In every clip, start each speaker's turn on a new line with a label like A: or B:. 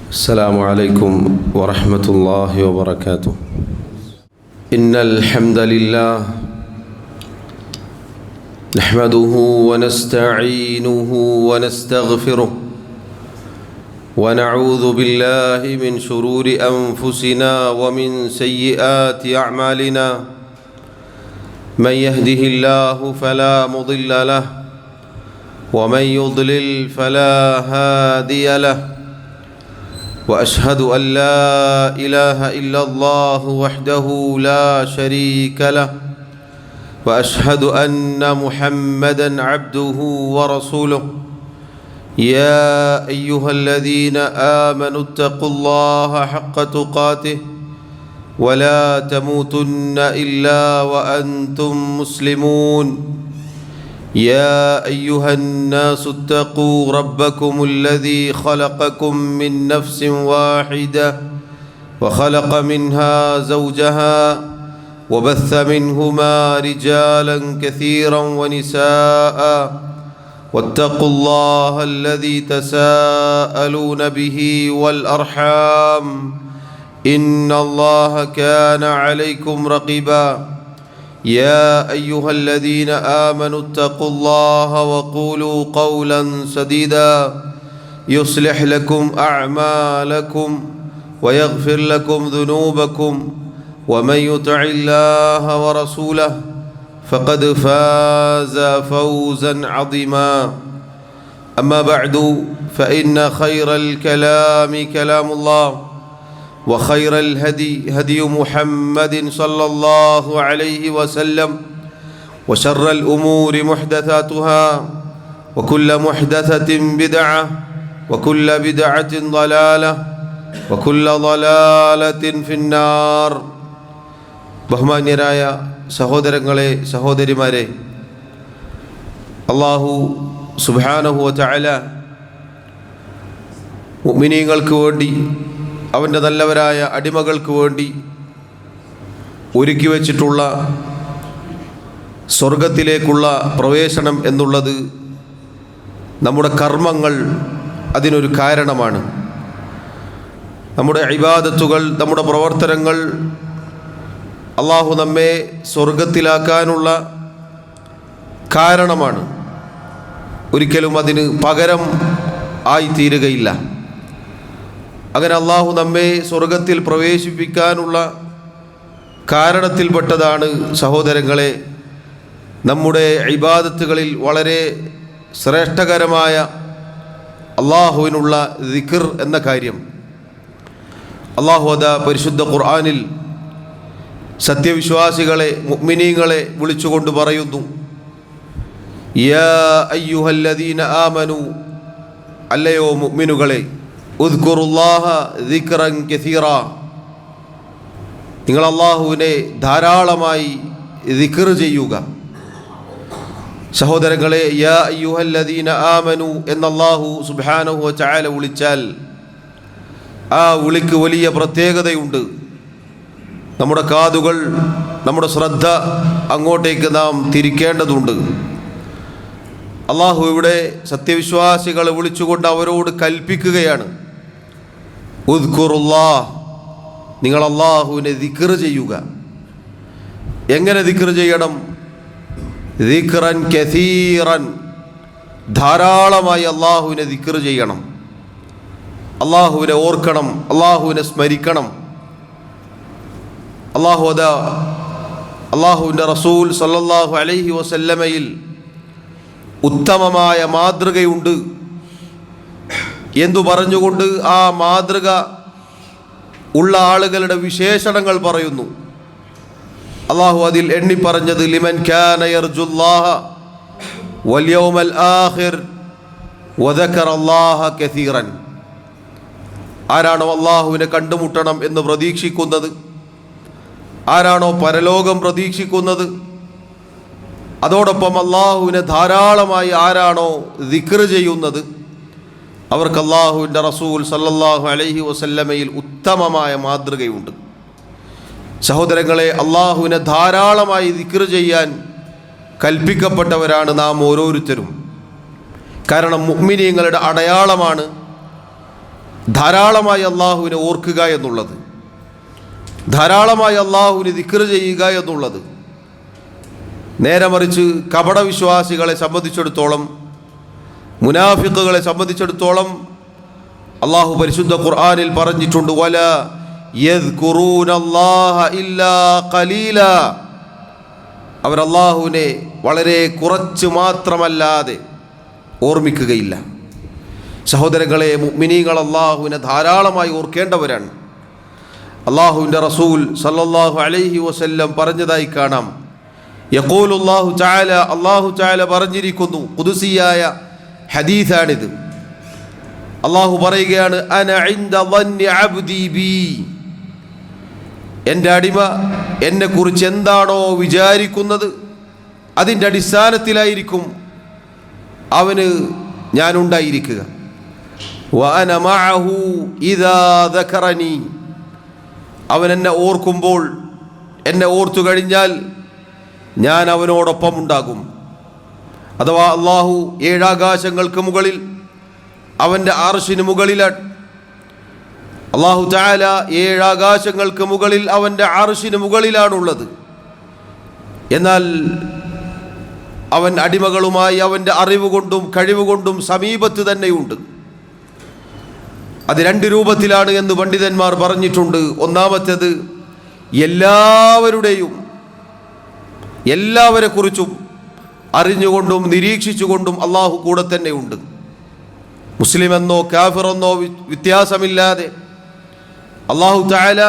A: السلام عليكم ورحمة الله وبركاته. إن الحمد لله نحمده ونستعينه ونستغفره ونعوذ بالله من شرور أنفسنا ومن سيئات أعمالنا. من يهده الله فلا مضل له ومن يضلل فلا هادي له. وأشهد أن لا إله إلا الله وحده لا شريك له وأشهد أن محمدًا عبده ورسوله. يا أيها الذين آمنوا اتقوا الله حق تقاته ولا تموتن إلا وأنتم مسلمون. يا أيها الناس اتقوا ربكم الذي خلقكم من نفس واحدة وخلق منها زوجها وبث منهما رجالا كثيرا ونساء واتقوا الله الذي تساءلون به والأرحام إن الله كان عليكم رقيبا. يا أيها الذين آمنوا اتقوا الله وقولوا قولا سديدا يصلح لكم أعمالكم ويغفر لكم ذنوبكم ومن يطع الله ورسوله فقد فاز فوزا عظيما. أما بعد فإن خير الكلام كلام الله وخير الهدي هدي محمد صلى الله عليه وسلم وشر الأمور محدثاتها وكل محدثة بدعة وكل بدعة ضلالة وكل ضلالة في النار. ബഹുമാന്യരായ സഹോദരങ്ങളെ സഹോദരിമാരെ, അല്ലാഹു സുബ്ഹാനഹു വ തആല മുഅ്മിനീങ്ങൾക്ക് വേണ്ടി, അവൻ്റെ നല്ലവരായ അടിമകൾക്ക് വേണ്ടി ഒരുക്കി വച്ചിട്ടുള്ള സ്വർഗത്തിലേക്കുള്ള പ്രവേശനം എന്നുള്ളത് നമ്മുടെ കർമ്മങ്ങൾ അതിനൊരു കാരണമാണ്. നമ്മുടെ ഇബാദത്തുകൾ, നമ്മുടെ പ്രവർത്തനങ്ങൾ അള്ളാഹു നമ്മെ സ്വർഗത്തിലാക്കാനുള്ള കാരണമാണ്. ഒരിക്കലും അതിന് പകരം ആയിത്തീരുകയില്ല. അങ്ങനെ അള്ളാഹു നമ്മെ സ്വർഗത്തിൽ പ്രവേശിപ്പിക്കാനുള്ള കാരണത്തിൽപ്പെട്ടതാണ് സഹോദരങ്ങളെ നമ്മുടെ ഇബാദത്തുകളിൽ വളരെ ശ്രേഷ്ഠകരമായ അള്ളാഹുവിനുള്ള ദിക്ർ എന്ന കാര്യം. അള്ളാഹു അതാ പരിശുദ്ധ ഖുർആനിൽ സത്യവിശ്വാസികളെ, മുഅ്മിനീങ്ങളെ വിളിച്ചുകൊണ്ട് പറയുന്നു, യാ അയ്യുഹല്ലദീന ആമനു, അല്ലയോ മുഅ്മിനുകളെ, ഉദ്കുറുല്ലാഹ ദിക്റൻ കസീറ, നിങ്ങൾ അള്ളാഹുവിനെ ധാരാളമായി ദിക്ർ ചെയ്യുക. സഹോദരങ്ങളെ, യാ അയ്യുഹല്ലദീന ആമനു എന്ന അല്ലാഹു സുബ്ഹാനഹു വ തആല വിളിച്ചാൽ ആ വിളിക്ക് വലിയ പ്രത്യേകതയുണ്ട്. നമ്മുടെ കാതുകൾ, നമ്മുടെ ശ്രദ്ധ അങ്ങോട്ടേക്ക് നാം തിരിക്കേണ്ടതുണ്ട്. അള്ളാഹു ഇവിടെ സത്യവിശ്വാസികളെ വിളിച്ചുകൊണ്ട് അവരോട് കൽപ്പിക്കുകയാണ്, ഉദ്കുറുല്ലാഹ്, നിങ്ങൾ അള്ളാഹുവിനെ ദിക്ർ ചെയ്യുക. എങ്ങനെ ദിക്ർ ചെയ്യണം? ദിക്റൻ കസീറൻ, ധാരാളമായി അള്ളാഹുവിനെ ദിക്ർ ചെയ്യണം. അള്ളാഹുവിനെ ഓർക്കണം, അള്ളാഹുവിനെ സ്മരിക്കണം. അള്ളാഹുവിൻ്റെ റസൂൽ സല്ലല്ലാഹു അലൈഹി വസല്ലമയിൽ ഉത്തമമായ മാതൃകയുണ്ട് എന്നു പറഞ്ഞുകൊണ്ട് ആ മാതൃക ഉള്ള ആളുകളുടെ വിശേഷണങ്ങൾ പറയുന്നു. അള്ളാഹു അതിൽ എണ്ണിപ്പറഞ്ഞത്, ലിമൻ കാന യർജുല്ലാഹ വൽ യൗമൽ ആഖിർ വദക്കറല്ലാഹ കസീറൻ, ആരാണോ അള്ളാഹുവിനെ കണ്ടുമുട്ടണം എന്ന് പ്രതീക്ഷിക്കുന്നത്, ആരാണോ പരലോകം പ്രതീക്ഷിക്കുന്നത്, അതോടൊപ്പം അള്ളാഹുവിനെ ധാരാളമായി ആരാണോ ദിക്ർ ചെയ്യുന്നത്, അവർക്ക് അള്ളാഹുവിൻ്റെ റസൂൽ സല്ലല്ലാഹു അലൈഹി വസല്ലമയിൽ ഉത്തമമായ മാതൃകയുണ്ട്. സഹോദരങ്ങളെ, അള്ളാഹുവിനെ ധാരാളമായി ദിക്ർ ചെയ്യാൻ കൽപ്പിക്കപ്പെട്ടവരാണ് നാം ഓരോരുത്തരും. കാരണം മുഅ്മിനീങ്ങളുടെ അടയാളമാണ് ധാരാളമായി അള്ളാഹുവിനെ ഓർക്കുക എന്നുള്ളത്, ധാരാളമായി അള്ളാഹുവിനെ ദിക്ർ ചെയ്യുക എന്നുള്ളത്. നേരെ മറിച്ച് കപടവിശ്വാസികളെ സംബന്ധിച്ചിടത്തോളം, മുനാഫിഖുകളെ സംബന്ധിച്ചിടത്തോളം അള്ളാഹു പരിശുദ്ധ ഖുർആനിൽ പറഞ്ഞിട്ടുണ്ട്, വലാ യദ്കുറൂനല്ലാഹ ഇല്ലാ ഖലീലാ. അവർ അള്ളാഹുവിനെ വളരെ കുറച്ച് മാത്രമല്ലാതെ ഓർമ്മിക്കുകയില്ല. സഹോദരങ്ങളെ, മുഅ്മിനീങ്ങൾ അള്ളാഹുവിനെ ധാരാളമായി ഓർക്കേണ്ടവരാണ്. അള്ളാഹുവിൻ്റെ റസൂൽ സല്ലല്ലാഹു അലൈഹി വസല്ലം പറഞ്ഞതായി കാണാം. യഖൂലുല്ലാഹു തആല, അള്ളാഹു തആല പറഞ്ഞിരിക്കുന്നു, ഖുദ്സിയായ ഹദീസാണിത്. അള്ളാഹു പറയുകയാണ്, അന ഇൻദ ളന്നി അബ്ദി ബി. എൻ്റെ അടിമ എന്നെക്കുറിച്ച് എന്താണോ വിചാരിക്കുന്നത് അതിൻ്റെ അടിസ്ഥാനത്തിലായിരിക്കും അവന് ഞാനുണ്ടായിരിക്കുക. വഅന മഅഹു ഇദാ ദകറനി. അവൻ എന്നെ ഓർക്കുമ്പോൾ, എന്നെ ഓർത്തു കഴിഞ്ഞാൽ ഞാൻ അവനോടൊപ്പം ഉണ്ടാകും. അഥവാ അള്ളാഹു ഏഴാകാശങ്ങൾക്ക് മുകളിൽ അവൻ്റെ അർശിന് മുകളിലാണ്. അള്ളാഹു തആല ഏഴാകാശങ്ങൾക്ക് മുകളിൽ അവൻ്റെ അർശിന് മുകളിലാണുള്ളത്. എന്നാൽ അവൻ അടിമകളുമായി അവൻ്റെ അറിവ് കൊണ്ടും കഴിവ് കൊണ്ടും സമീപത്ത് തന്നെയുണ്ട്. അത് രണ്ട് രൂപത്തിലാണ് എന്ന് പണ്ഡിതന്മാർ പറഞ്ഞിട്ടുണ്ട്. ഒന്നാമത്തേത്, എല്ലാവരെക്കുറിച്ചും അറിഞ്ഞുകൊണ്ടും നിരീക്ഷിച്ചുകൊണ്ടും അള്ളാഹു കൂടെ തന്നെയുണ്ട്. മുസ്ലിമെന്നോ കാഫിറെന്നോ വ്യത്യാസമില്ലാതെ അള്ളാഹു തആല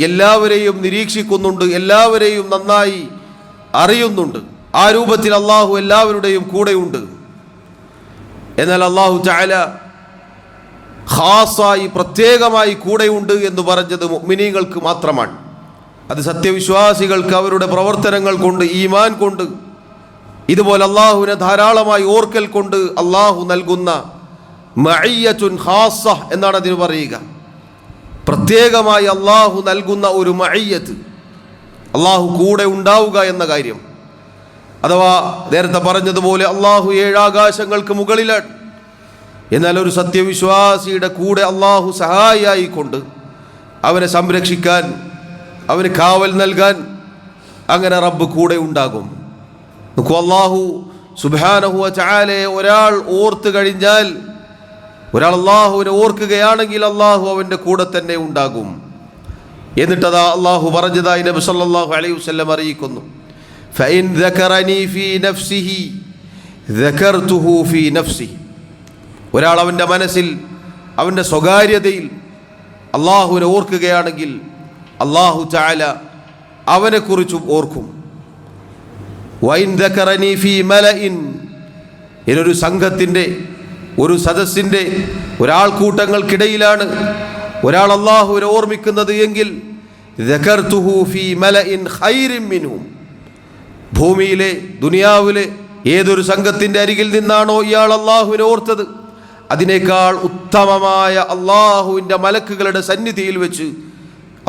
A: എല്ലാവരെയും നിരീക്ഷിക്കുന്നുണ്ട്, എല്ലാവരെയും നന്നായി അറിയുന്നുണ്ട്. ആ രൂപത്തിൽ അള്ളാഹു എല്ലാവരുടെയും കൂടെയുണ്ട്. എന്നാൽ അള്ളാഹു തആല ഖാസായി പ്രത്യേകമായി കൂടെയുണ്ട് എന്ന് പറഞ്ഞത് മുഅ്മിനീങ്ങൾക്ക് മാത്രമാണ്. അത് സത്യവിശ്വാസികൾക്ക് അവരുടെ പ്രവർത്തനങ്ങൾ കൊണ്ട്, ഈമാൻ കൊണ്ട്, ഇതുപോലെ അള്ളാഹുവിനെ ധാരാളമായി ഓർക്കൽ കൊണ്ട് അള്ളാഹു നൽകുന്ന മഅയ്യത്തുൻ ഖാസ എന്നാണ് അതിന് പറയുക. പ്രത്യേകമായി അള്ളാഹു നൽകുന്ന ഒരു മഅയ്യത്ത്, അള്ളാഹു കൂടെ ഉണ്ടാവുക എന്ന കാര്യം. അഥവാ നേരത്തെ പറഞ്ഞതുപോലെ അള്ളാഹു ഏഴാകാശങ്ങൾക്ക് മുകളിലാണ്. എന്നാൽ ഒരു സത്യവിശ്വാസിയുടെ കൂടെ അള്ളാഹു സഹായിയായിക്കൊണ്ട് അവനെ സംരക്ഷിക്കാൻ, അവന് കാവൽ നൽകാൻ അങ്ങനെ റബ്ബ് കൂടെ ഉണ്ടാകും. നോക്കൂ, അള്ളാഹു സുബ്ഹാനഹു വ തആലയെ ഒരാൾ ഓർത്ത് കഴിഞ്ഞാൽ, ഒരാൾ അള്ളാഹുവിനെ ഓർക്കുകയാണെങ്കിൽ അള്ളാഹു അവൻ്റെ കൂടെ തന്നെ ഉണ്ടാകും. എന്നിട്ടതാ അള്ളാഹു പറഞ്ഞതായി നബി സല്ലല്ലാഹു അലൈഹി വസല്ലം അറിയിക്കുന്നു, ഫഇൻ ദകറനി ഫീ നഫ്സിഹി ദകർതുഹു ഫീ നഫ്സിഹി. ഒരാൾ അവൻ്റെ മനസ്സിൽ, അവൻ്റെ സ്വകാര്യതയിൽ അള്ളാഹുവിനെ ഓർക്കുകയാണെങ്കിൽ അള്ളാഹു തആല അവനെക്കുറിച്ചും ഓർക്കും. വഇൻ ദകറനി ഫീ മലഇൻ. ഇതൊരു സംഘത്തിൻ്റെ, ഒരു സദസ്സിൻ്റെ, ഒരാൾക്കൂട്ടങ്ങൾക്കിടയിലാണ് ഒരാൾ അള്ളാഹുവിനെ ഓർമ്മിക്കുന്നത് എങ്കിൽ ദകർതുഹു ഫീ മലഇൻ ഖൈറിൻ മിൻഹും. ഭൂമിയിലെ, ദുനിയാവിലെ ഏതൊരു സംഘത്തിൻ്റെ അരികിൽ നിന്നാണോ ഇയാൾ അള്ളാഹുവിനെ ഓർത്തത്, അതിനേക്കാൾ ഉത്തമമായ അള്ളാഹുവിൻ്റെ മലക്കുകളുടെ സന്നിധിയിൽ വെച്ച്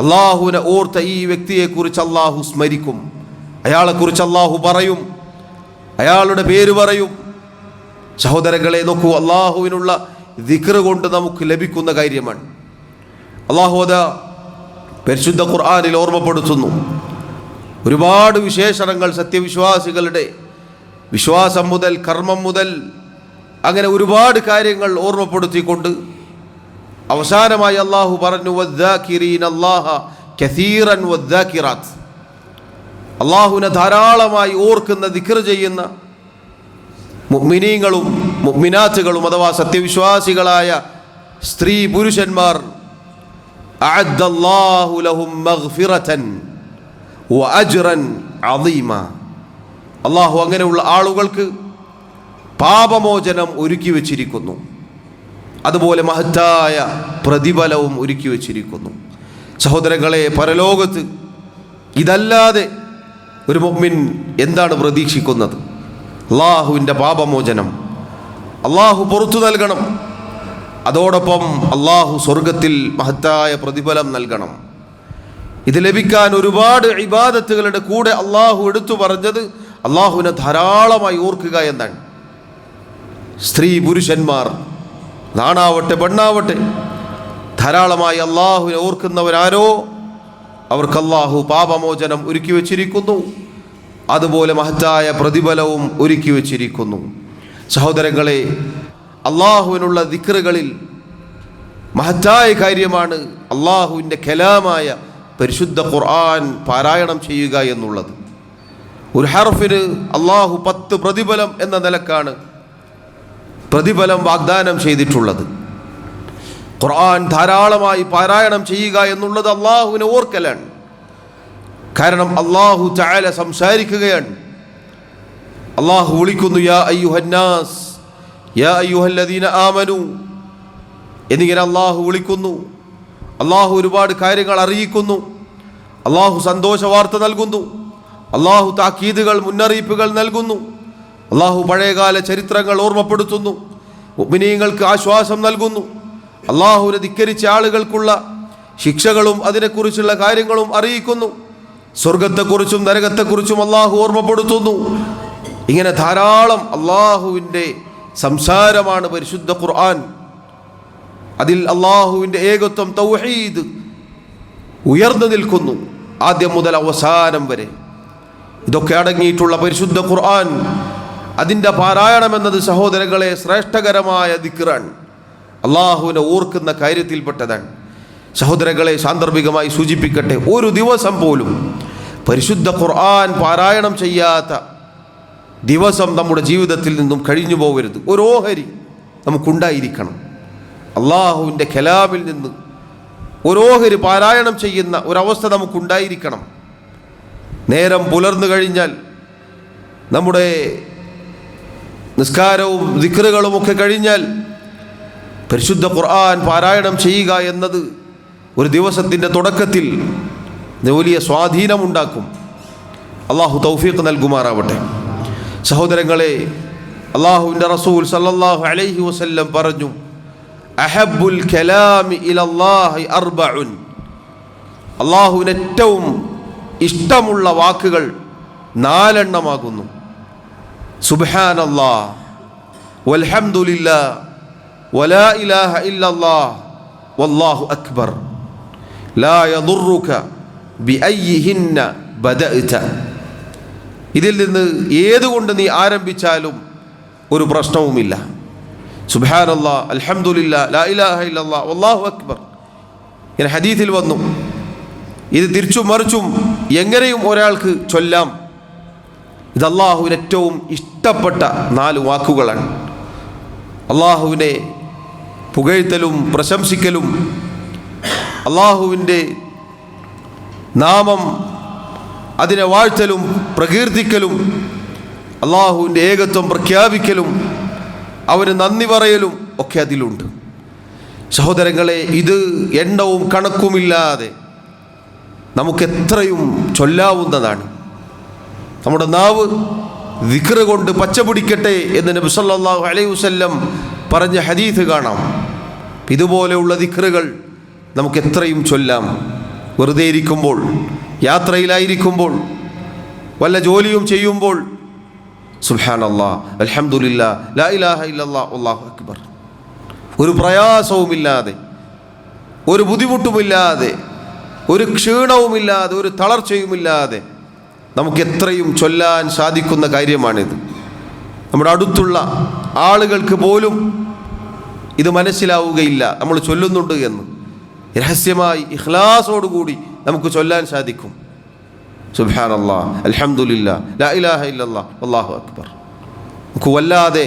A: അള്ളാഹുവിനെ ഓർത്ത ഈ വ്യക്തിയെക്കുറിച്ച് അള്ളാഹു സ്മരിക്കും. അയാളെക്കുറിച്ച് അള്ളാഹു പറയും, അയാളുടെ പേര് പറയും. സഹോദരങ്ങളെ, നോക്കൂ, അള്ളാഹുവിനുള്ള ദിക്ർ കൊണ്ട് നമുക്ക് ലഭിക്കുന്ന കാര്യമാണ്. അള്ളാഹു അത് പരിശുദ്ധ ഖുർആനിൽ ഓർമ്മപ്പെടുത്തുന്നു. ഒരുപാട് വിശേഷണങ്ങൾ സത്യവിശ്വാസികളുടെ വിശ്വാസം മുതൽ കർമ്മം മുതൽ അങ്ങനെ ഒരുപാട് കാര്യങ്ങൾ ഓർമ്മപ്പെടുത്തിക്കൊണ്ട് അവസാനമായി അള്ളാഹു പറഞ്ഞു, വദ്ദാകിരീന അല്ലാഹ കസീറൻ വദ്ദാകിറാത്ത്. അള്ളാഹുവിനെ ധാരാളമായി ഓർക്കുന്ന, ദിക്ർ ചെയ്യുന്ന മുഅ്മിനീങ്ങളും മുഅ്മിനാത്തുകളും അഥവാ സത്യവിശ്വാസികളായ സ്ത്രീ പുരുഷന്മാർ, അഅദ്ദല്ലാഹു ലഹും മഗ്ഫിറതൻ വഅജ്റൻ അളീമ. അള്ളാഹു അങ്ങനെയുള്ള ആളുകൾക്ക് പാപമോചനം ഒരുക്കി വച്ചിരിക്കുന്നു, അതുപോലെ മഹത്തായ പ്രതിഫലവും ഒരുക്കി വച്ചിരിക്കുന്നു. സഹോദരങ്ങളെ, പരലോകത്ത് ഇതല്ലാതെ ഒരു മുഅ്മിൻ എന്താണ് പ്രതീക്ഷിക്കുന്നത്? അള്ളാഹുവിൻ്റെ പാപമോചനം, അള്ളാഹു പുറത്തു നൽകണം, അതോടൊപ്പം അള്ളാഹു സ്വർഗത്തിൽ മഹത്തായ പ്രതിഫലം നൽകണം. ഇത് ലഭിക്കാൻ ഒരുപാട് ഇബാദത്തുകളുടെ കൂടെ അള്ളാഹു എടുത്തു പറഞ്ഞത് അള്ളാഹുവിനെ ധാരാളമായി ഓർക്കുക എന്നാണ്. സ്ത്രീ പുരുഷന്മാർ, ആണാവട്ടെ പെണ്ണാവട്ടെ, ധാരാളമായി അള്ളാഹുവിനെ ഓർക്കുന്നവരാരോ അവർക്ക് അള്ളാഹു പാപമോചനം ഒരുക്കി വച്ചിരിക്കുന്നു, അതുപോലെ മഹത്തായ പ്രതിഫലവും ഒരുക്കി വച്ചിരിക്കുന്നു. സഹോദരങ്ങളെ, അള്ളാഹുവിനുള്ള ദിക്റുകളിൽ മഹത്തായ കാര്യമാണ് അള്ളാഹുവിൻ്റെ കലാമായ പരിശുദ്ധ ഖുർആൻ പാരായണം ചെയ്യുക എന്നുള്ളത്. ഒരു ഹർഫിന് അള്ളാഹു 10 പ്രതിഫലം എന്ന നിലക്കാണ് പ്രതിഫലം വാഗ്ദാനം ചെയ്തിട്ടുള്ളത്. ഖുർആൻ ധാരാളമായി പാരായണം ചെയ്യുക എന്നുള്ളത് അള്ളാഹുവിനെ ഓർക്കലാണ്. കാരണം അള്ളാഹു തആല സംസാരിക്കുകയാണ്. അള്ളാഹു വിളിക്കുന്നു, യാ അയ്യുഹന്നാസ് യാ അയ്യുഹല്ലദീന ആമനു എന്നിങ്ങനെ അള്ളാഹു വിളിക്കുന്നു. അള്ളാഹു ഒരുപാട് കാര്യങ്ങൾ അറിയിക്കുന്നു. അള്ളാഹു സന്തോഷ വാർത്ത നൽകുന്നു. അള്ളാഹു താക്കീതുകൾ, മുന്നറിയിപ്പുകൾ നൽകുന്നു. അള്ളാഹു പഴയകാല ചരിത്രങ്ങൾ ഓർമ്മപ്പെടുത്തുന്നു. മുഅ്മിനീങ്ങൾക്ക് ആശ്വാസം നൽകുന്നു. അള്ളാഹുവിനെ ധിക്കരിച്ച ആളുകൾക്കുള്ള ശിക്ഷകളും അതിനെക്കുറിച്ചുള്ള കാര്യങ്ങളും അറിയിക്കുന്നു. സ്വർഗത്തെക്കുറിച്ചും നരകത്തെക്കുറിച്ചും അള്ളാഹു ഓർമ്മപ്പെടുത്തുന്നു. ഇങ്ങനെ ധാരാളം അള്ളാഹുവിൻ്റെ സംസാരമാണ് പരിശുദ്ധ ഖുർആൻ. അതിൽ അള്ളാഹുവിൻ്റെ ഏകത്വം, തൗഹീദ് ഉയർന്നു നിൽക്കുന്നു, ആദ്യം മുതൽ അവസാനം വരെ. ഇതൊക്കെ അടങ്ങിയിട്ടുള്ള പരിശുദ്ധ ഖുർആൻ, അതിൻ്റെ പാരായണം എന്നത് സഹോദരങ്ങളെ ശ്രേഷ്ഠകരമായ ദിക്റാണ്, അള്ളാഹുവിനെ ഓർക്കുന്ന കാര്യത്തിൽപ്പെട്ടതാണ്. സഹോദരങ്ങളെ, സാന്ദർഭികമായി സൂചിപ്പിക്കട്ടെ, ഒരു ദിവസം പോലും പരിശുദ്ധ ഖുർആൻ പാരായണം ചെയ്യാത്ത ദിവസം നമ്മുടെ ജീവിതത്തിൽ നിന്നും കഴിഞ്ഞു പോകരുത്. ഒരു ഓഹരി നമുക്കുണ്ടായിരിക്കണം. അള്ളാഹുവിൻ്റെ കലാമിൽ നിന്ന് ഒരു ഓഹരി പാരായണം ചെയ്യുന്ന ഒരവസ്ഥ നമുക്കുണ്ടായിരിക്കണം. നേരം പുലർന്നു കഴിഞ്ഞാൽ നമ്മുടെ നിസ്കാരവും ദിക്റുകളുമൊക്കെ കഴിഞ്ഞാൽ പരിശുദ്ധ ഖുർആൻ പാരായണം ചെയ്യുക എന്നത് ഒരു ദിവസത്തിൻ്റെ തുടക്കത്തിൽ വലിയ സ്വാധീനമുണ്ടാക്കും. അള്ളാഹു തൗഫീഖ് നൽകുമാറാവട്ടെ. സഹോദരങ്ങളെ, അള്ളാഹുവിൻ്റെ റസൂൽ സല്ലല്ലാഹു അലൈഹി വസല്ലം പറഞ്ഞു, അഹബ്ബുൽ കലാമി ഇലല്ലാഹി അർബഉൻ. അള്ളാഹുവിന് ഏറ്റവും ഇഷ്ടമുള്ള വാക്കുകൾ 4 എണ്ണമാകുന്നു. സുബ്ഹാനല്ലാഹ് വൽഹംദുലില്ലാഹ് വലാ ഇലാഹ ഇല്ലല്ലാഹ് വല്ലാഹു അക്ബർ ലാ യദുറുക ബിഅയ്യിഹിന്ന ബദഅത. ഇതിൽ നിന്ന് ഏതുകൊണ്ട് നീ ആരംഭിച്ചാലും ഒരു പ്രശ്നവുമില്ല. സുബ്ഹാനല്ലാഹ്, അൽഹംദുലില്ലാഹ്, ലാ ഇലാഹ ഇല്ലല്ലാഹ്, വല്ലാഹു അക്ബർ. ഇങ്ങനെ ഹദീസിൽ വന്നു. ഇത് തിരിച്ചും മറിച്ചും എങ്ങനെയും ഒരാൾക്ക് ചൊല്ലാം. ഇത് അള്ളാഹുവിന് ഏറ്റവും ഇഷ്ടപ്പെട്ട 4 വാക്കുകളാണ്. അള്ളാഹുവിനെ പുകഴ്ത്തലും പ്രശംസിക്കലും, അള്ളാഹുവിൻ്റെ നാമം അതിനെ വാഴ്ത്തലും പ്രകീർത്തിക്കലും, അള്ളാഹുവിൻ്റെ ഏകത്വം പ്രഖ്യാപിക്കലും, അവന് നന്ദി പറയലും ഒക്കെ അതിലുണ്ട്. സഹോദരങ്ങളെ, ഇത് എണ്ണവും കണക്കുമില്ലാതെ നമുക്കെത്രയും ചൊല്ലാവുന്നതാണ്. നമ്മുടെ നാവ് ദിക്റ് കൊണ്ട് പച്ച പിടിക്കട്ടെ എന്ന് നബി സല്ലല്ലാഹു അലൈഹി വസല്ലം പറഞ്ഞ ഹദീസ് കാണാം. ഇതുപോലെയുള്ള ദിക്റുകൾ നമുക്ക് എത്രയും ചൊല്ലാം. വെറുതെ ഇരിക്കുമ്പോൾ, യാത്രയിലായിരിക്കുമ്പോൾ, വല്ല ജോലിയും ചെയ്യുമ്പോൾ സുബ്ഹാനല്ലാഹ്, അൽഹംദുലില്ലാഹ്, ലാ ഇലാഹ ഇല്ലല്ലാഹ്, വല്ലാഹു അക്ബർ. ഒരു പ്രയാസവുമില്ലാതെ, ഒരു ബുദ്ധിമുട്ടുമില്ലാതെ, ഒരു ക്ഷീണവുമില്ലാതെ, ഒരു തളർച്ചയുമില്ലാതെ നമുക്ക് എത്രയും ചൊല്ലാൻ സാധിക്കുന്ന കാര്യമാണിത്. നമ്മുടെ അടുത്തുള്ള ആളുകൾക്ക് പോലും ഇത് മനസ്സിലാവുകയില്ല നമ്മൾ ചൊല്ലുന്നുണ്ട് എന്ന്. രഹസ്യമായി ഇഖ്ലാസോടുകൂടി നമുക്ക് ചൊല്ലാൻ സാധിക്കും. സുബ്ഹാനല്ലാഹ്, അൽഹംദുലില്ലാഹ്, ലാ ഇലാഹ ഇല്ലല്ലാഹ്, വല്ലാഹു അക്ബർ. നമുക്ക് വല്ലാതെ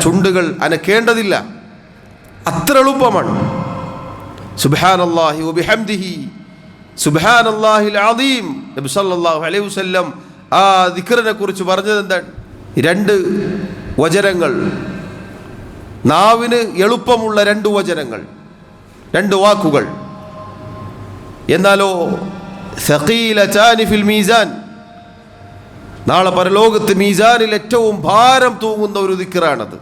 A: ചുണ്ടുകൾ അനക്കേണ്ടതില്ല, അത്ര എളുപ്പമാണ്. സുബ്ഹാനല്ലാഹി വബിഹംദിഹി സുബ്ഹാനല്ലാഹിൽ അദീം. നബി സല്ലല്ലാഹു അലൈഹി വസല്ലം ആ ദിക്റിനെ കുറിച്ച് പറഞ്ഞത് എന്താണ്? 2 വചനങ്ങൾ, നാവിന് എളുപ്പമുള്ള 2 വചനങ്ങൾ, 2 വാക്കുകൾ. എന്നാലോ സഖീലതാനി ഫിൽ മീസാൻ, നാളെ പരലോകത്ത് മീസാനിൽ ഏറ്റവും ഭാരം തൂങ്ങുന്ന ഒരു ദിക്റാണത്.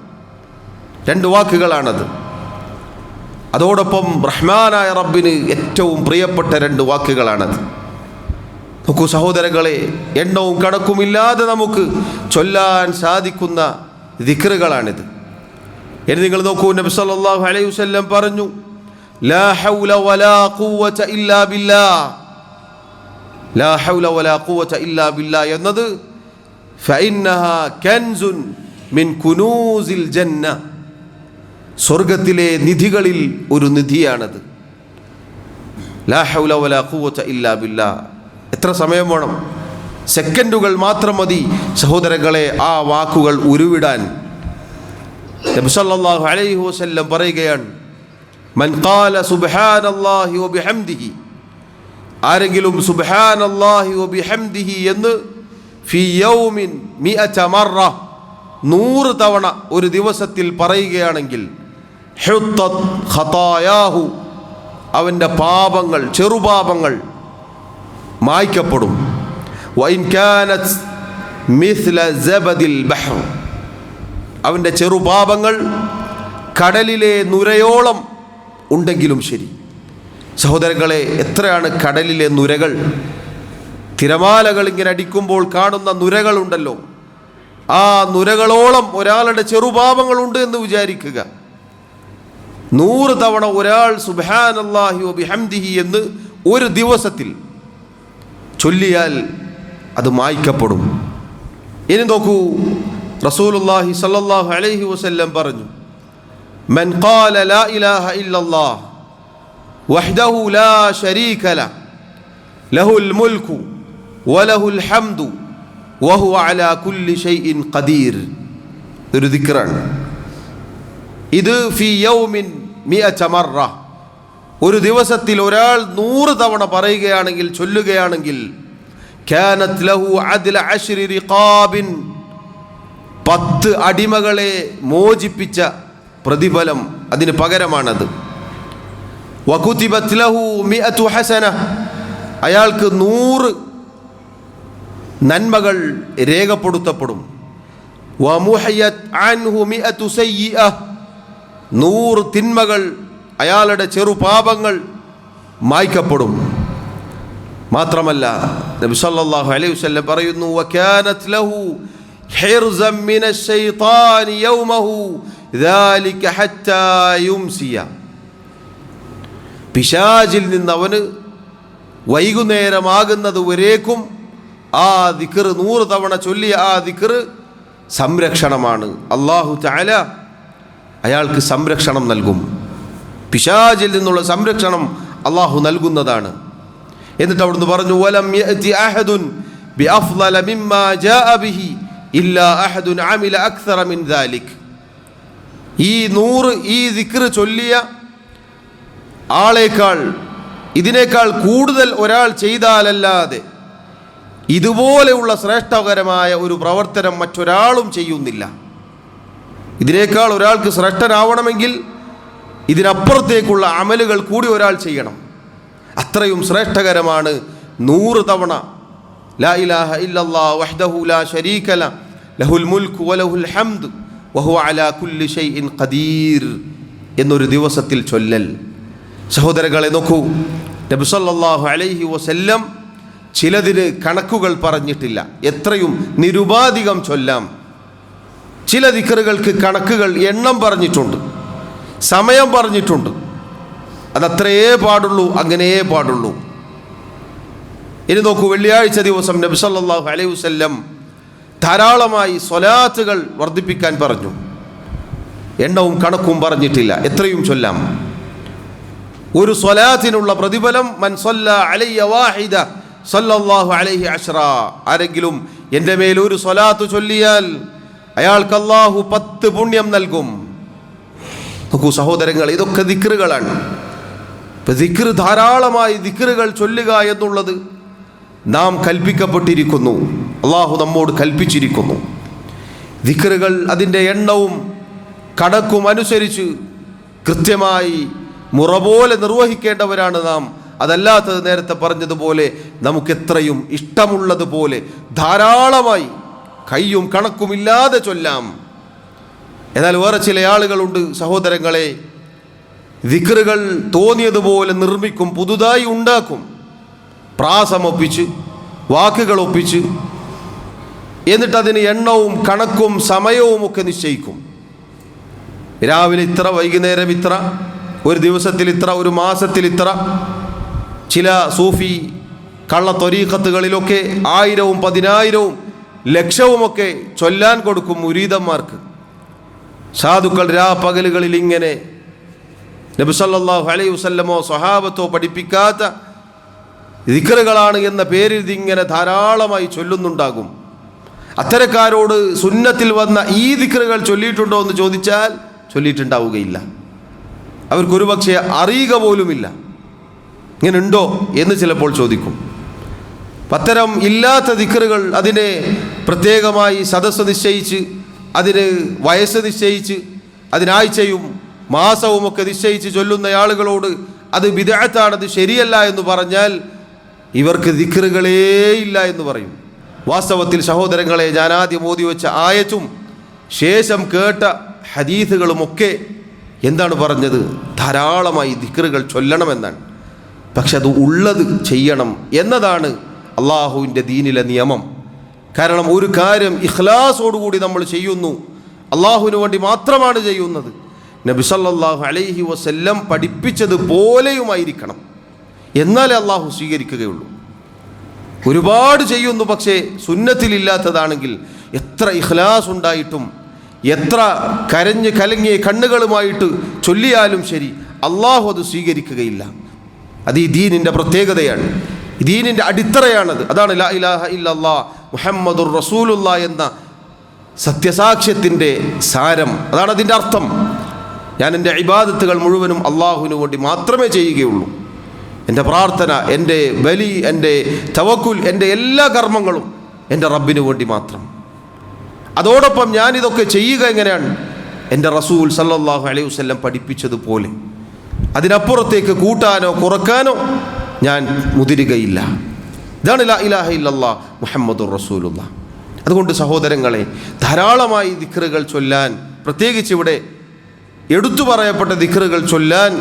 A: 2 വാക്കുകളാണത്. അതോടൊപ്പം റഹ്മാനായ റബ്ബിന് ഏറ്റവും പ്രിയപ്പെട്ട 2 വാക്കുകളാണത്. നോക്കൂ സഹോദരങ്ങളെ, എണ്ണവും കണക്കുമില്ലാതെ നമുക്ക് ചൊല്ലാൻ സാധിക്കുന്ന ദിക്റുകളാണിത്. ഇനി നിങ്ങൾ നോക്കൂ, നബി സല്ലല്ലാഹു അലൈഹി വസല്ലം പറഞ്ഞു, ലാ ഹൗല വലാ ഖുവത ഇല്ലാ ബില്ലാഹ്, ലാ ഹൗല വലാ ഖുവത ഇല്ലാ ബില്ലാഹ് എന്നത് ഫഇന്നഹാ കൻസുൻ മിൻ കുനൂസിൽ ജന്ന, സ്വർഗത്തിലെ നിധികളിൽ ഒരു നിധിയാണത്. ലാ ഹൗല വലാ ഖുവത ഇല്ലാ ബില്ലാഹ്. എത്ര സമയം വേണം? സെക്കൻഡുകൾ മാത്രം മതി സഹോദരങ്ങളെ ആ വാക്കുകൾ ഉരുവിടാൻ. നബി സല്ലല്ലാഹു അലൈഹി വസല്ലം പറയുകയാണ്, മൻ ഖാല സുബ്ഹാനല്ലാഹി വബിഹംദിഹി, ആരെങ്കിലും സുബ്ഹാനല്ലാഹി വബിഹംദിഹി എന്ന് ഫി യൗമിൻ മിഅത മറ, 100 തവണ ഒരു ദിവസത്തിൽ പറയുകയാണെങ്കിൽ ഹുത്തത് ഖതായാഹു, അവൻ്റെ പാപങ്ങൾ, ചെറുപാപങ്ങൾ മായ്ക്കപ്പെടും. വഇൻ കാനത് മിസ്ല സബദിൽ ബഹർ, അവൻ്റെ ചെറുപാപങ്ങൾ കടലിലെ നുരയോളം ഉണ്ടെങ്കിലും ശരി. സഹോദരങ്ങളെ, എത്രയാണ് കടലിലെ നുരകൾ? തിരമാലകൾ ഇങ്ങനെ അടിക്കുമ്പോൾ കാണുന്ന നുരകളുണ്ടല്ലോ, ആ നുരകളോളം ഒരാളുടെ ചെറുപാപങ്ങളുണ്ട് എന്ന് വിചാരിക്കുക. 100 തവണ ഒരാൾ സുബ്ഹാനല്ലാഹി വബിഹംദിഹി എന്ന് ഒരു ദിവസത്തിൽ ചൊല്ലിയാൽ അത് മായ്ക്കപ്പെടും. ഇനി നോക്കൂ, റസൂലുള്ളാഹി സ്വല്ലല്ലാഹു അലൈഹി വസല്ലം പറഞ്ഞു, മൻ ഖാല ലാ ഇലാഹ ഇല്ലല്ലാഹ് വഹ്ദഹു ലാ ശരീക ലഹു ലഹുൽ മുൽക്കു വലഹുൽ ഹംദു വഹുവ അലാ കുല്ലി ഷൈഇൻ ഖദീർ. ഒരു ദിക്റാണ് ഇത്. ഫി യൗമിൻ മിഅത മറ, ഒരു ദിവസത്തിൽ ഒരാൾ 100 തവണ പറയുകയാണെങ്കിൽ, ചൊല്ലുകയാണെങ്കിൽ, കാനത് ലഹു അദ്ല അശ്രി റിഖാബിൻ, 10 അടിമകളെ മോചിപ്പിച്ച പ്രതിഫലം അതിന് പകരമാണത്. വകുതിബത് ലഹു മിഅതു ഹസന, അയാൾക്ക് 100 നന്മകൾ രേഖപ്പെടുത്തപ്പെടും. വമുഹയത് അൻഹു മിഅതു സയ്യിഅ, 100 തിന്മകൾ, അയാളുടെ ചെറുപാപങ്ങൾ മായ്ക്കപ്പെടും. മാത്രമല്ല നബി സല്ലല്ലാഹു അലൈഹി വസല്ലം പറയുന്നു, വകാനത് ലഹു ഹിർസൻ മിനശ് ശൈത്താനി യൗമഹു ദാലിക ഹത്താ യുംസിയ, പിശാചിൽ നിന്ന് അവന് വൈകുന്നേരമാകുന്നത് വരേക്കും ആ ദിക്ർ 100 തവണ ചൊല്ലിയ ആ ദിക്ർ സംരക്ഷണമാണ്. അല്ലാഹു തആല അയാൾക്ക് സംരക്ഷണം നൽകും. പിശാചിൽ നിന്നുള്ള സംരക്ഷണം അല്ലാഹു നൽകുന്നതാണ്. എന്നിട്ട് അവിടുന്ന് പറഞ്ഞു, വലം യഅതി അഹദുൻ ബിഅഫ്ളല മിമ്മാ ജാഅ ബിഹി ഇല്ലാ അഹദുൻ അമില അക്സറ മിൻ ദാലിക്. ഈ 100 ഈ ദിക്ർ ചൊല്ലിയ ആളേക്കാൾ, ഇതിനേക്കാൾ കൂടുതൽ ഒരാൾ ചെയ്താലല്ലാതെ ഇതുപോലെയുള്ള ശ്രേഷ്ഠകരമായ ഒരു പ്രവർത്തനം മറ്റൊരാളും ചെയ്യുന്നില്ല. ഇതിനേക്കാൾ ഒരാൾക്ക് ശ്രേഷ്ഠനാവണമെങ്കിൽ ഇതിനപ്പുറത്തേക്കുള്ള അമലുകൾ കൂടി ഒരാൾ ചെയ്യണം. അത്രയും ശ്രേഷ്ഠകരമാണ് 100 തവണ ലാ ഇലാഹ ഇല്ലല്ലാഹ് വഹ്ദഹു ലാ ശരീക ലഹു ലഹുൽ മുൽക്കു വലഹുൽ ഹംദു വഹുവ അലാ കുല്ലി ഷൈഇൻ ഖദീർ എന്നൊരു ദിവസത്തിൽ ചൊല്ലൽ. സഹോദരങ്ങളെ നോക്കൂ, നബി സല്ലല്ലാഹു അലൈഹി വസല്ലം ചിലതിന് കണക്കുകൾ പറഞ്ഞിട്ടില്ല, എത്രയും നിരുപാധികം ചൊല്ലാം. ചില ദിക്റുകൾക്ക് കണക്കുകൾ, എണ്ണം പറഞ്ഞിട്ടുണ്ട്, സമയം പറഞ്ഞിട്ടുണ്ട്. അതത്രയേ പാടുള്ളൂ, അങ്ങനെയേ പാടുള്ളൂ. ഇനി നോക്കൂ, വെള്ളിയാഴ്ച ദിവസം നബി സല്ലല്ലാഹു അലൈഹി വസല്ലം ധാരാളമായി സ്വലാത്തുകൾ വർദ്ധിപ്പിക്കാൻ പറഞ്ഞു. എണ്ണവും കണക്കും പറഞ്ഞിട്ടില്ല, എത്രയും ചൊല്ലാം. ഒരു സ്വലാത്തിനുള്ള പ്രതിഫലം മൻ സ്വല്ല അലയ്യ വാഹിദ സല്ലല്ലാഹു അലൈഹി അശ്റ, ആരെങ്കിലും എൻ്റെ മേൽ ഒരു സ്വലാത്ത് ചൊല്ലിയാൽ അയാൾക്ക് അല്ലാഹു 10 പുണ്യം നൽകും. നോക്കൂ സഹോദരങ്ങൾ, ഇതൊക്കെ ദിക്റുകളാണ്. ഇപ്പം ദിക്ർ, ധാരാളമായി ദിക്റുകൾ ചൊല്ലുക എന്നുള്ളത് നാം കൽപ്പിക്കപ്പെട്ടിരിക്കുന്നു, അല്ലാഹു നമ്മോട് കൽപ്പിച്ചിരിക്കുന്നു. ദിക്റുകൾ അതിൻ്റെ എണ്ണവും കണക്കും അനുസരിച്ച് കൃത്യമായി മുറ പോലെ നിർവഹിക്കേണ്ടവരാണ് നാം. അതല്ലാത്തത് നേരത്തെ പറഞ്ഞതുപോലെ നമുക്കെത്രയും ഇഷ്ടമുള്ളതുപോലെ ധാരാളമായി കയ്യും കണക്കുമില്ലാതെ ചൊല്ലാം. എന്നാൽ വേറെ ചില ആളുകളുണ്ട് സഹോദരങ്ങളെ, ദിക്റുകൾ തോന്നിയതുപോലെ നിർമ്മിക്കും, പുതുതായി ഉണ്ടാക്കും, പ്രാസമൊപ്പിച്ച് വാക്കുകൾ ഒപ്പിച്ച്, എന്നിട്ടതിന് എണ്ണവും കണക്കും സമയവും ഒക്കെ നിശ്ചയിക്കും. രാവിലെ ഇത്ര, വൈകുന്നേരം ഇത്ര, ഒരു ദിവസത്തിൽ ഇത്ര, ഒരു മാസത്തിൽ ഇത്ര. ചില സൂഫി കള്ള ത്വരീഖത്തുകളിലൊക്കെ 1000-ഉം 10,000-ഉം ലക്ഷവുമൊക്കെ ചൊല്ലാൻ കൊടുക്കും മുരീദന്മാർക്ക്. സാധുക്കൾ പകലുകളിൽ ഇങ്ങനെ നബി സല്ലല്ലാഹു അലൈഹി വസല്ലമോ സ്വഹാബത്തോ പഠിപ്പിക്കാത്ത ദിക്റുകളാണ് എന്ന പേരിൽ ഇതിങ്ങനെ ധാരാളമായി ചൊല്ലുന്നുണ്ടാകും. അത്തരക്കാരോട് സുന്നത്തിൽ വന്ന ഈ ദിക്റുകൾ ചൊല്ലിയിട്ടുണ്ടോ എന്ന് ചോദിച്ചാൽ ചൊല്ലിയിട്ടുണ്ടാവുകയില്ല. അവർക്കൊരു പക്ഷേ അറിയുക പോലുമില്ല. ഇങ്ങനെ ഉണ്ടോ എന്ന് ചിലപ്പോൾ ചോദിക്കും. അത്തരം ഇല്ലാത്ത ദിക്റുകൾ അതിനെ പ്രത്യേകമായി സദസ്സ് നിശ്ചയിച്ച്, അതിന് വയസ്സ് നിശ്ചയിച്ച്, അതിനാഴ്ചയും മാസവുമൊക്കെ നിശ്ചയിച്ച് ചൊല്ലുന്ന ആളുകളോട് അത് ബിദ്അത്താണ്, അത് ശരിയല്ല എന്ന് പറഞ്ഞാൽ ഇവർക്ക് ദിക്റുകളേ ഇല്ല എന്ന് പറയും. വാസ്തവത്തിൽ സഹോദരങ്ങളെ, ഞാൻ ആദ്യം ഓതി വെച്ച ആയത്തും ശേഷം കേട്ട ഹദീസുകളുമൊക്കെ എന്താണ് പറഞ്ഞത്? ധാരാളമായി ദിക്റുകൾ ചൊല്ലണമെന്നാണ്. പക്ഷെ അത് ഉള്ളത് ചെയ്യണം എന്നതാണ് അള്ളാഹുവിൻ്റെ ദീനിലെ നിയമം. കാരണം ഒരു കാര്യം ഇഖ്ലാസോടുകൂടി നമ്മൾ ചെയ്യുന്നു, അള്ളാഹുവിന് വേണ്ടി മാത്രമാണ് ചെയ്യുന്നത്, നബി സല്ലല്ലാഹു അലൈഹി വസല്ലം പഠിപ്പിച്ചതുപോലെയുമായിരിക്കണം. എന്നാലേ അള്ളാഹു സ്വീകരിക്കുകയുള്ളൂ. ഒരുപാട് ചെയ്യുന്നു, പക്ഷേ സുന്നത്തിലില്ലാത്തതാണെങ്കിൽ എത്ര ഇഖ്ലാസ് ഉണ്ടായിട്ടും എത്ര കരഞ്ഞ് കലങ്ങിയ കണ്ണുകളുമായിട്ട് ചൊല്ലിയാലും ശരി, അള്ളാഹു അത് സ്വീകരിക്കുകയില്ല. അത് ഈ ദീനിൻ്റെ പ്രത്യേകതയാണ്, ദീനിൻ്റെ അടിത്തറയാണത്. അതാണ് ലാ ഇലാഹ ഇല്ലല്ലാഹ് മുഹമ്മദുർ റസൂലുള്ളാഹ് എന്ന സത്യസാക്ഷ്യത്തിൻ്റെ സാരം. അതാണ് അതിൻ്റെ അർത്ഥം. ഞാൻ എൻ്റെ ഇബാദത്തുകൾ മുഴുവനും അള്ളാഹുവിന് വേണ്ടി മാത്രമേ ചെയ്യുകയുള്ളൂ. എൻ്റെ പ്രാർത്ഥന, എൻ്റെ ബലി, എൻ്റെ തവക്കുൽ, എൻ്റെ എല്ലാ കർമ്മങ്ങളും എൻ്റെ റബ്ബിന് വേണ്ടി മാത്രം. അതോടൊപ്പം ഞാനിതൊക്കെ ചെയ്യുക എങ്ങനെയാണ്? എൻ്റെ റസൂൽ സല്ലല്ലാഹു അലൈഹി വസല്ലം പഠിപ്പിച്ചതുപോലെ. അതിനപ്പുറത്തേക്ക് കൂട്ടാനോ കുറക്കാനോ ഞാൻ മുതിരുകയില്ല. ഇതാണ് ലാ ഇലാഹ ഇല്ലല്ലാഹ് മുഹമ്മദുർ റസൂലുള്ളാഹ്. അതുകൊണ്ട് സഹോദരങ്ങളെ, ധാരാളമായി ദിക്റുകൾ ചൊല്ലാൻ, പ്രത്യേകിച്ച് ഇവിടെ എടുത്തു പറയപ്പെട്ട ദിക്റുകൾ ചൊല്ലാൻ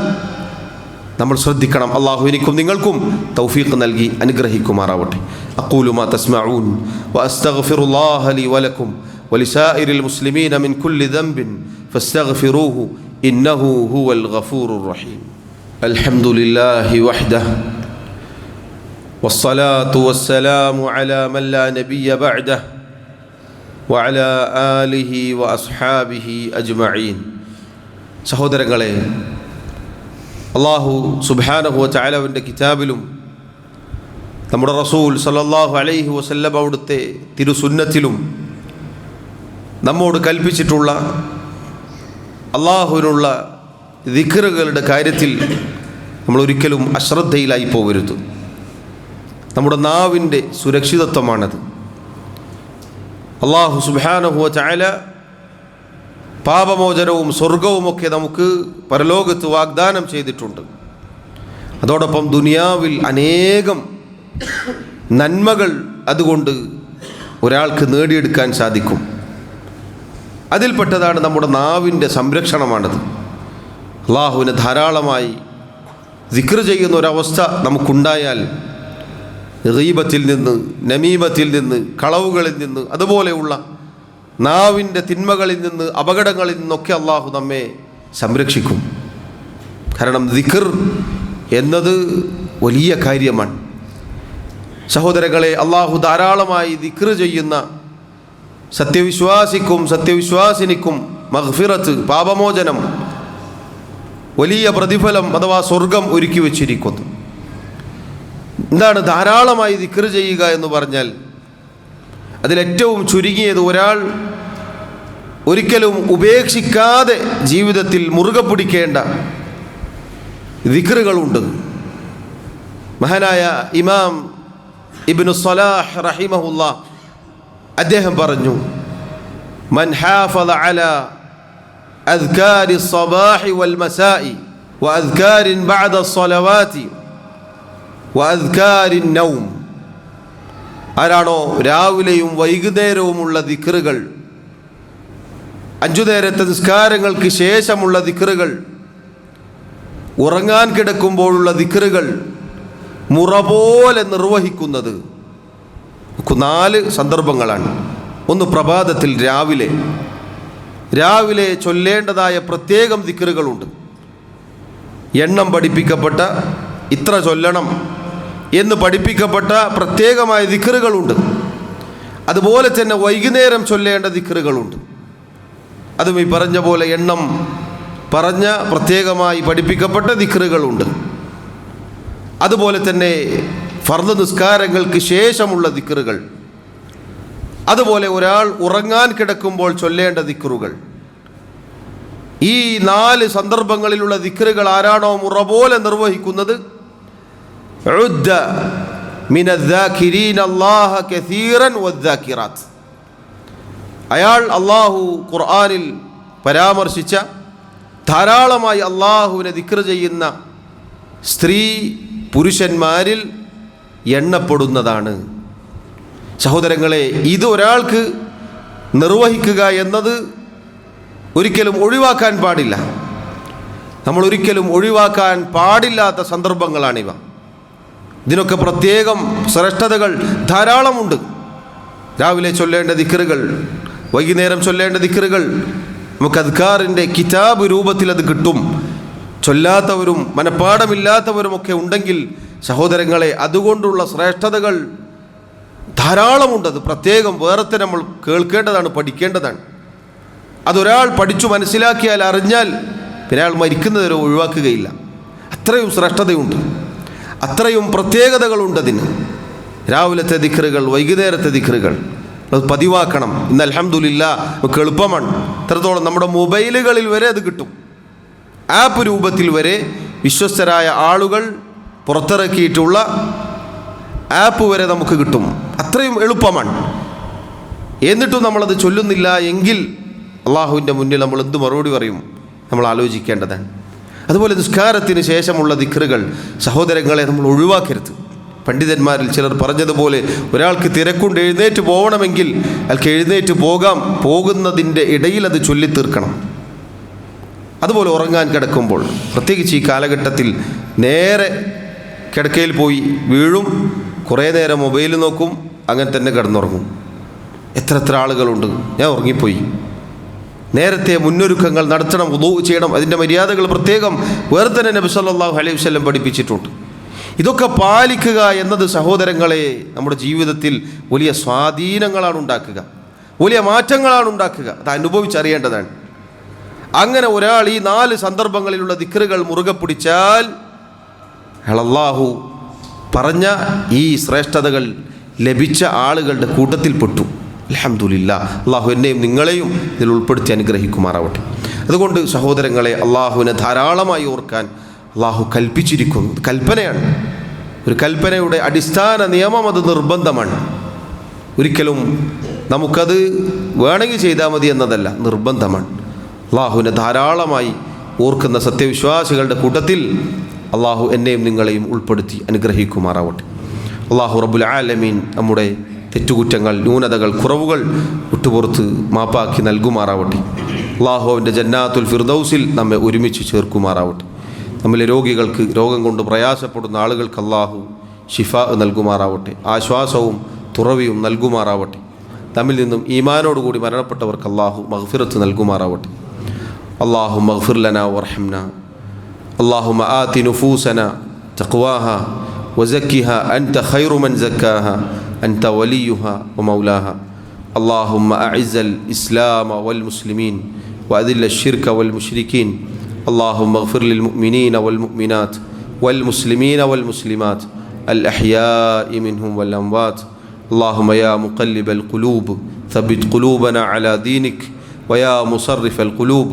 A: നമ്മൾ ശ്രദ്ധിക്കണം. അള്ളാഹു എനിക്കും നിങ്ങൾക്കും തൗഫീഖ് നൽകി അനുഗ്രഹിക്കുമാറാവട്ടെ. അഖൂലു മാ തസ്മഊൻ വഅസ്തഗ്ഫിറുല്ലാഹ ലി വലക്കും വലിസായിരിൽ മുസ്ലിമീന മിൻ കുല്ലി ദംബിൻ ഫസ്തഗ്ഫിറൂഹു ഇന്നഹു ഹുവൽ ഗഫൂറുർ റഹീം. അൽഹംദുലില്ലാഹി വഹ്ദഹു വസ്സലാത്തു വസ്സലാമു അലാ മൻ ലാ നബിയ്യ ബഅദഹു വഅലാ ആലിഹി വഅസ്ഹാബിഹി അജ്മഈൻ. സഹോദരങ്ങളെ, അള്ളാഹു സുബ്ഹാനഹു വ തആലയുടെ കിതാബിലും നമ്മുടെ റസൂൽ സല്ലല്ലാഹു അലൈഹി വസല്ലം അവിടുത്തെ തിരുസുന്നത്തിലും നമ്മോട് കൽപ്പിച്ചിട്ടുള്ള അള്ളാഹുവിനുള്ള ദിക്റുകളുടെ കാര്യത്തിൽ നമ്മൾ ഒരിക്കലും അശ്രദ്ധയിലായി പോകരുത്. നമ്മുടെ നാവിൻ്റെ സുരക്ഷിതത്വമാണത്. അള്ളാഹു സുബ്ഹാനഹു വ തആല പാപമോചനവും സ്വർഗവുമൊക്കെ നമുക്ക് പരലോകത്ത് വാഗ്ദാനം ചെയ്തിട്ടുണ്ട്. അതോടൊപ്പം ദുനിയാവിൽ അനേകം നന്മകൾ അതുകൊണ്ട് ഒരാൾക്ക് നേടിയെടുക്കാൻ സാധിക്കും. അതിൽപ്പെട്ടതാണ് നമ്മുടെ നാവിൻ്റെ സംരക്ഷണമാണത്. അള്ളാഹുവിനെ ധാരാളമായി ദിക്ർ ചെയ്യുന്ന ഒരവസ്ഥ നമുക്കുണ്ടായാൽ ഗീബത്തിൽ നിന്ന്, നമീമത്തിൽ നിന്ന്, കളവുകളിൽ നിന്ന്, അതുപോലെയുള്ള നാവിൻ്റെ തിന്മകളിൽ നിന്ന്, അപകടങ്ങളിൽ നിന്നൊക്കെ അള്ളാഹു നമ്മെ സംരക്ഷിക്കും. കാരണം ദിക്ർ എന്നത് വലിയ കാര്യമാണ്. സഹോദരങ്ങളെ, അള്ളാഹു ധാരാളമായി ദിക്ർ ചെയ്യുന്ന സത്യവിശ്വാസിക്കും സത്യവിശ്വാസിനിക്കും മഗ്ഫിറത്ത്, പാപമോചനം, വലിയ പ്രതിഫലം അഥവാ സ്വർഗം ഒരുക്കി വച്ചിരിക്കുന്നു. എന്താണ് ധാരാളമായി ദിക്ർ ചെയ്യുക എന്ന് പറഞ്ഞാൽ? അതിലേറ്റവും ചുരുങ്ങിയത് ഒരാൾ ഒരിക്കലും ഉപേക്ഷിക്കാതെ ജീവിതത്തിൽ മുറുകെ പിടിക്കേണ്ട ദിക്റുകളുണ്ട്. മഹാനായ ഇമാം ഇബ്നു സ്വലാഹ് റഹിമഹുല്ലാ അദ്ദേഹം പറഞ്ഞു, മൻ ഹാഫള അലാ അദ്കാരി സ്വബാഹി വൽ മസാഇ വ അദ്കാരിൻ ബഅദ സ്വലവാതി വ അദ്കാരിൻ നൗം. ആരാണോ രാവിലെയും വൈകുന്നേരവുമുള്ള ദിക്റുകൾ, 5 നേരത്തെ നിസ്കാരങ്ങൾക്ക് ശേഷമുള്ള ദിക്റുകൾ, ഉറങ്ങാൻ കിടക്കുമ്പോഴുള്ള ദിക്റുകൾ മുറ പോലെ നിർവഹിക്കുന്നത്, 4 സന്ദർഭങ്ങളാണ്. ഒന്ന്, പ്രഭാതത്തിൽ രാവിലെ ചൊല്ലേണ്ടതായ പ്രത്യേകം ദിക്റുകളുണ്ട്. എണ്ണം പഠിപ്പിക്കപ്പെട്ട, ഇത്ര ചൊല്ലണം എന്ന് പഠിപ്പിക്കപ്പെട്ട പ്രത്യേകമായ ദിക്റുകളുണ്ട്. അതുപോലെ തന്നെ വൈകുന്നേരം ചൊല്ലേണ്ട ദിക്റുകളുണ്ട്. അതും ഈ പറഞ്ഞ പോലെ എണ്ണം പറഞ്ഞ പ്രത്യേകമായി പഠിപ്പിക്കപ്പെട്ട ദിക്റുകളുണ്ട്. അതുപോലെ തന്നെ ഫർദ് നിസ്കാരങ്ങൾക്ക് ശേഷമുള്ള ദിക്റുകൾ, അതുപോലെ ഒരാൾ ഉറങ്ങാൻ കിടക്കുമ്പോൾ ചൊല്ലേണ്ട ദിക്റുകൾ. ഈ 4 സന്ദർഭങ്ങളിലുള്ള ദിക്റുകൾ ആരാണോ മുറ പോലെ നിർവഹിക്കുന്നത്, ഉദ്ദ മിനദ്ദാകിരീന അല്ലാഹ കസീറൻ വദ്ദാകിറാത്ത്, അയാൾ അള്ളാഹു ഖുർആനിൽ പരാമർശിച്ച ധാരാളമായി അള്ളാഹുവിനെ ദിക്ർ ചെയ്യുന്ന സ്ത്രീ പുരുഷന്മാരിൽ എണ്ണപ്പെടുന്നതാണ്. സഹോദരങ്ങളെ, ഇത് ഒരാൾക്ക് നിർവഹിക്കുക എന്നത് ഒരിക്കലും ഒഴിവാക്കാൻ പാടില്ല. നമ്മൾ ഒരിക്കലും ഒഴിവാക്കാൻ പാടില്ലാത്ത സന്ദർഭങ്ങളാണിവ. ഇതിനൊക്കെ പ്രത്യേകം ശ്രേഷ്ഠതകൾ ധാരാളമുണ്ട്. രാവിലെ ചൊല്ലേണ്ട ദിക്റുകൾ, വൈകുന്നേരം ചൊല്ലേണ്ട ദിക്റുകൾ, നമുക്ക് അദ്കാറിൻ്റെ കിതാബ് രൂപത്തിൽ അത് കിട്ടും. ചൊല്ലാത്തവരും മനപ്പാടമില്ലാത്തവരുമൊക്കെ ഉണ്ടെങ്കിൽ സഹോദരങ്ങളെ, അതുകൊണ്ടുള്ള ശ്രേഷ്ഠതകൾ ധാരാളമുണ്ട്. അത് പ്രത്യേകം വേറത്തെ നമ്മൾ കേൾക്കേണ്ടതാണ്, പഠിക്കേണ്ടതാണ്. അതൊരാൾ പഠിച്ചു മനസ്സിലാക്കിയാൽ, അറിഞ്ഞാൽ പിന്നെ അയാൾ മരിക്കുന്നവരെ ഒഴിവാക്കുകയില്ല. അത്രയും ശ്രേഷ്ഠതയുണ്ട്, അത്രയും പ്രത്യേകതകളുണ്ടതിന്. രാവിലത്തെ ദിക്റുകൾ, വൈകുന്നേരത്തെ ദിക്റുകൾ അത് പതിവാക്കണം. ഇന്ന് അൽഹംദുലില്ലാഹ് നമുക്ക് എളുപ്പമാണ്. എത്രത്തോളം നമ്മുടെ മൊബൈലുകളിൽ വരെ അത് കിട്ടും. ആപ്പ് രൂപത്തിൽ വരെ വിശ്വസ്തരായ ആളുകൾ പുറത്തിറക്കിയിട്ടുള്ള ആപ്പ് വരെ നമുക്ക് കിട്ടും. അത്രയും എളുപ്പമാണ്. എന്നിട്ടും നമ്മളത് ചൊല്ലുന്നില്ല എങ്കിൽ അള്ളാഹുവിൻ്റെ മുന്നിൽ നമ്മൾ എന്ത് മറുപടി പറയും? നമ്മൾ ആലോചിക്കേണ്ടതാണ്. അതുപോലെ നിസ്കാരത്തിന് ശേഷമുള്ള ദിക്റുകൾ സഹോദരങ്ങളെ നമ്മൾ ഒഴിവാക്കരുത്. പണ്ഡിതന്മാരിൽ ചിലർ പറഞ്ഞതുപോലെ ഒരാൾക്ക് തിരക്കൊണ്ട് എഴുന്നേറ്റ് പോകണമെങ്കിൽ അയാൾക്ക് എഴുന്നേറ്റ് പോകുന്നതിൻ്റെ ഇടയിൽ അത് ചൊല്ലിത്തീർക്കണം. അതുപോലെ ഉറങ്ങാൻ കിടക്കുമ്പോൾ, പ്രത്യേകിച്ച് ഈ കാലഘട്ടത്തിൽ, നേരെ കിടക്കയിൽ പോയി വീഴും, കുറേ നേരം മൊബൈൽ നോക്കും, അങ്ങനെ തന്നെ കിടന്നുറങ്ങും. എത്ര ആളുകളുണ്ട്. ഞാൻ ഉറങ്ങിപ്പോയി. നേരത്തെ മുന്നൊരുക്കങ്ങൾ നടത്തണം, വുളൂ ചെയ്യണം. അതിൻ്റെ മര്യാദകൾ പ്രത്യേകം വേറെ തന്നെ നബി സല്ലല്ലാഹു അലൈഹി വസല്ലം പഠിപ്പിച്ചിട്ടുണ്ട്. ഇതൊക്കെ പാലിക്കുക എന്നത് സഹോദരങ്ങളെ നമ്മുടെ ജീവിതത്തിൽ വലിയ സ്വാധീനങ്ങളാണ് ഉണ്ടാക്കുക, വലിയ മാറ്റങ്ങളാണ് ഉണ്ടാക്കുക. അത് അനുഭവിച്ചറിയേണ്ടതാണ്. അങ്ങനെ ഒരാൾ ഈ 4 സന്ദർഭങ്ങളിലുള്ള ദിക്റുകൾ മുറുകെ പിടിച്ചാൽ അല്ലാഹു പറഞ്ഞ ഈ ശ്രേഷ്ഠതകൾ ലഭിച്ച ആളുകളുടെ കൂട്ടത്തിൽപ്പെട്ടു. അൽഹംദുലില്ലാഹ്. അള്ളാഹു എന്നെയും നിങ്ങളെയും ഇതിൽ ഉൾപ്പെടുത്തി അനുഗ്രഹിക്കുമാറാവട്ടെ. അതുകൊണ്ട് സഹോദരങ്ങളെ, അള്ളാഹുവിനെ ധാരാളമായി ഓർക്കാൻ അള്ളാഹു കൽപ്പിച്ചിരിക്കുന്നു. ഇത് കൽപ്പനയാണ്. ഒരു കൽപ്പനയുടെ അടിസ്ഥാന നിയമം അത് നിർബന്ധമാണ്. ഒരിക്കലും നമുക്കത് വേണമെങ്കിൽ ചെയ്താൽ മതി എന്നതല്ല, നിർബന്ധമാണ്. അള്ളാഹുവിനെ ധാരാളമായി ഓർക്കുന്ന സത്യവിശ്വാസികളുടെ കൂട്ടത്തിൽ അള്ളാഹു എന്നെയും നിങ്ങളെയും ഉൾപ്പെടുത്തി അനുഗ്രഹിക്കുമാറാവട്ടെ. അള്ളാഹു റബ്ബുൽ ആലമീൻ നമ്മുടെ തെറ്റുകുറ്റങ്ങൾ, ന്യൂനതകൾ, കുറവുകൾ വിട്ടുപുറത്ത് മാപ്പാക്കി നൽകുമാറാവട്ടെ. അള്ളാഹു അവൻ്റെ ജന്നാത്തുൽ ഫിർദൗസിൽ നമ്മെ ഒരുമിച്ച് ചേർക്കുമാറാവട്ടെ. നമ്മിലെ രോഗികൾക്ക്, രോഗം കൊണ്ട് പ്രയാസപ്പെടുന്ന ആളുകൾക്ക് അള്ളാഹു ഷിഫാ നൽകുമാറാവട്ടെ, ആശ്വാസവും തുറവിയും നൽകുമാറാവട്ടെ. നമ്മിൽ നിന്നും ഈമാനോടുകൂടി മരണപ്പെട്ടവർക്ക് അള്ളാഹു മഗ്ഫിറത്ത് നൽകുമാറാവട്ടെ. അള്ളാഹു മഗ്ഫിർ ലനാ വർഹംനാ. اللهم آت نفوسنا تقواها وزكها أنت خير من زكاها أنت وليها ومولاها. اللهم أعز الإسلام والمسلمين وأذل الشرك والمشركين. اللهم اغفر للمؤمنين والمؤمنات والمسلمين والمسلمات الأحياء منهم والأموات. اللهم يا مقلب القلوب ثبت قلوبنا على دينك، ويا مصرف القلوب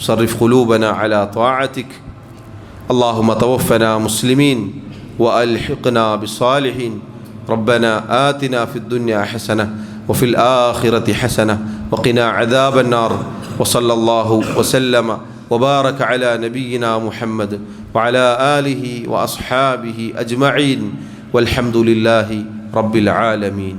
A: صرف قلوبنا على طاعتك. اللهم توفنا مسلمين وألحقنا بالصالحين. ربنا آتنا في الدنيا حسنة وفي الآخرة حسنة وقنا عذاب النار. وصلى الله وسلم وبارك على نبينا محمد وعلى آله وأصحابه أجمعين والحمد لله رب العالمين.